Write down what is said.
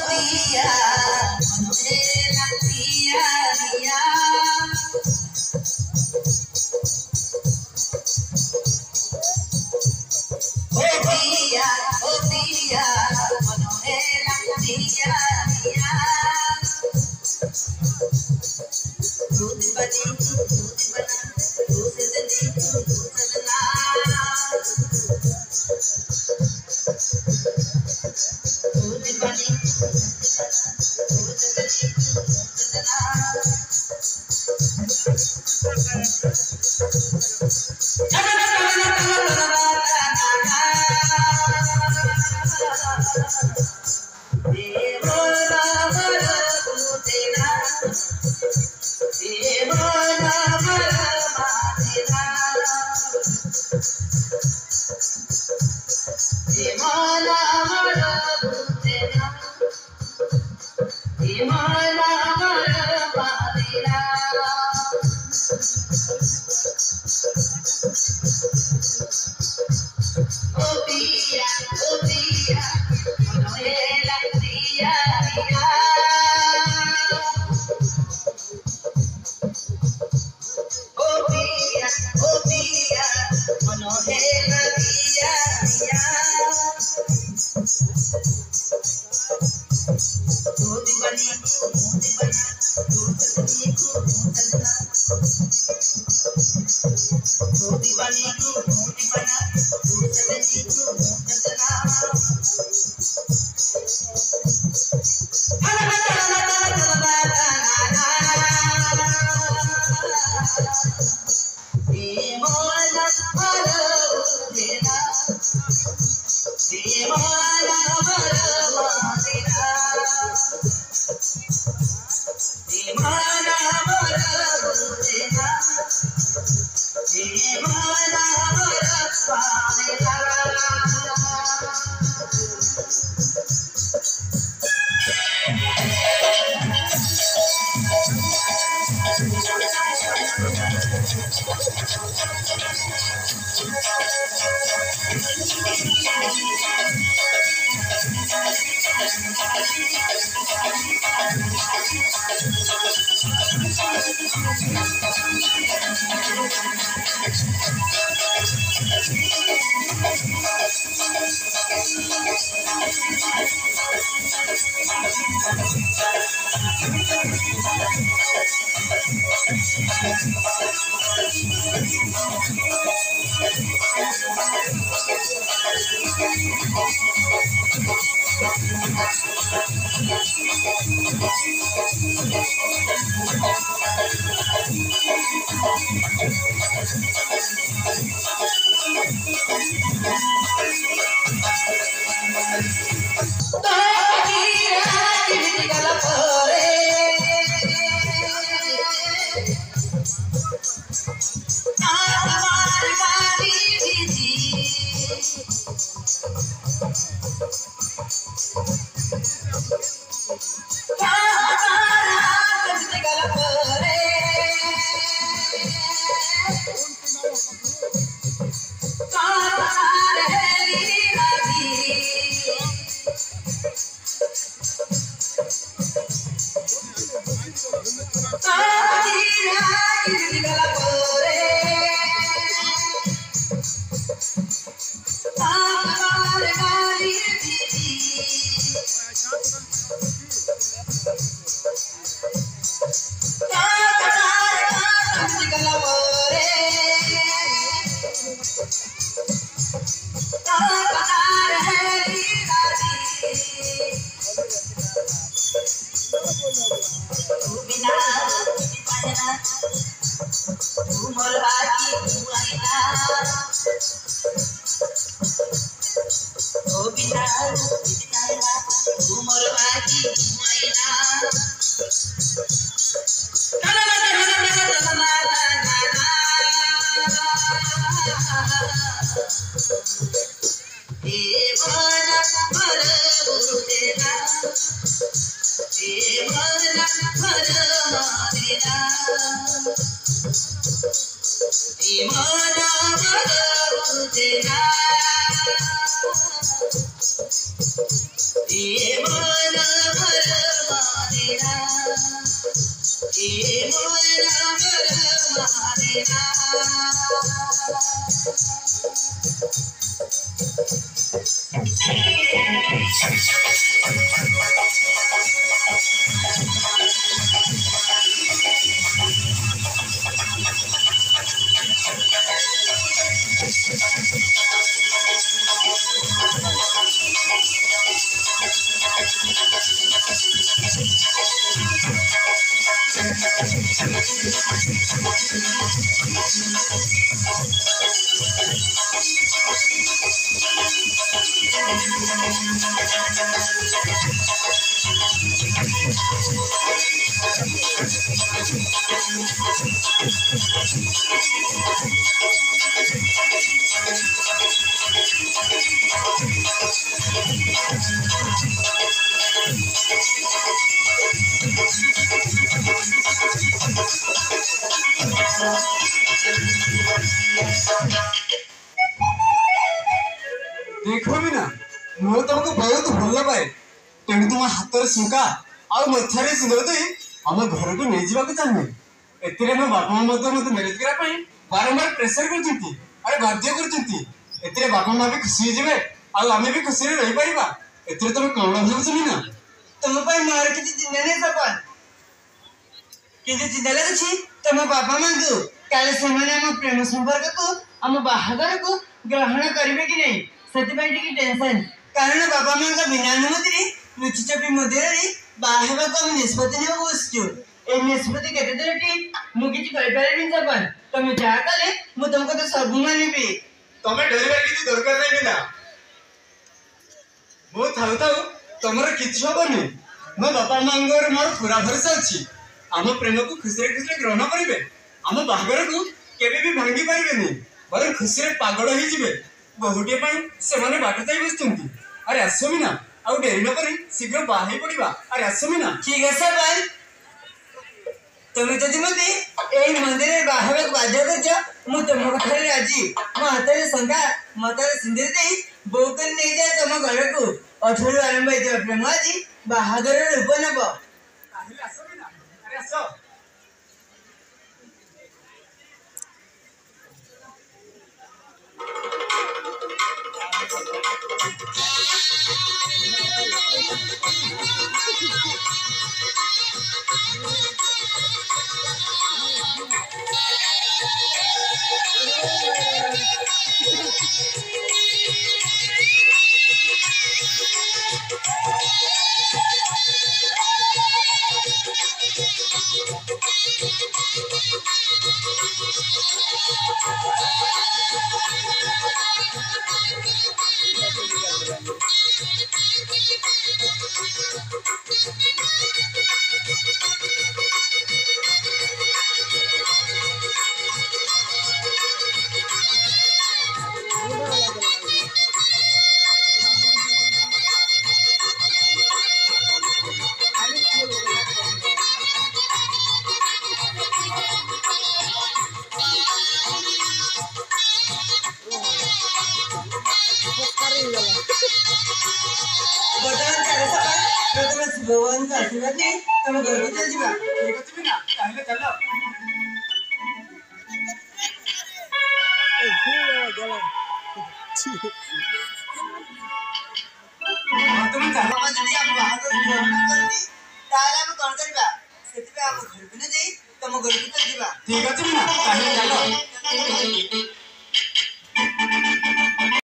पिया मेरा पिया पिया ओ पिया मेरा पिया पिया दूध बनी दूध बना दूध दली दूध दला दूध बनी दूध दली दूध दला ये मन देखो भी ना मु तुमको बहुत भल पाए तेणु तुम हाथ सुखा आ मथारे सिंदूर दे आम घर को नहीं जावाक चाहिए एथिरे मो बापा मते मैरेज करा बारंबार प्रेशर करछंती अरे बाध्य करछंती एथिरे बापा मां भी खुशी जिवे आ आमे भी खुशी रही परिबा एथिरे तुम कोन भाबुछ ना तुम पाई मार किछि चिन्ता नहीं सपन किछि चिन्ता लागछि तुम बापा मां को काले सेमाने हम प्रेम संपर्क को हम बाहागर को ग्रहण करिवे कि नहीं सेति पई टिकी टेंशन कारण बापा मां का बिना अनुमति रे लुचिचपी मध्यरे रे बाहेबा को हम निष्पत्ति ने बसछु ए निष्पत्ति केते देटी मु किछि कहि पारेनी सपन तुम जा कले मु तुमको तो सब मानिबी तमे डरिबा किछि दरकार नै बिना मो थाउ थाउ तमर किछि होबनी मो बापा मांगर मोर पूरा भरोसा अछि आम प्रेम को खुशी ग्रहण करेंगे आम बाहागर को केबे भी भांगी पारे बरं खुशी पागल हो जिवे बहुटे से बाट जाई बसुंती अरे आसमी ना आउ डेरी न करी शीघ्र बाहे पड़िबा अरे आसमी ना ठीक है सपन तुम जदि मते एई मंदिर रे बाहेबा बाध्य करछ मु तुम कथारे राजी मो हातरे संगा मतारे सिंदूर देई बोकन नहीं जाए तुम घर को अठरु आरंभ होइते प्रेम आज बाहागर रूप नब ताहिले आसमी ना अरे आसो भगवान का आशीर्वाद ले तुम घर को चल जीवा ठीक अछि बिना ताहिले चलो तुम चलो बाबा जदी हम बाहागर ग्रहण करबी ताले हम कोन करबा सेति पे हम घर को न जाई तुम घर को चल जीवा ठीक अछि बिना ताहिले चलो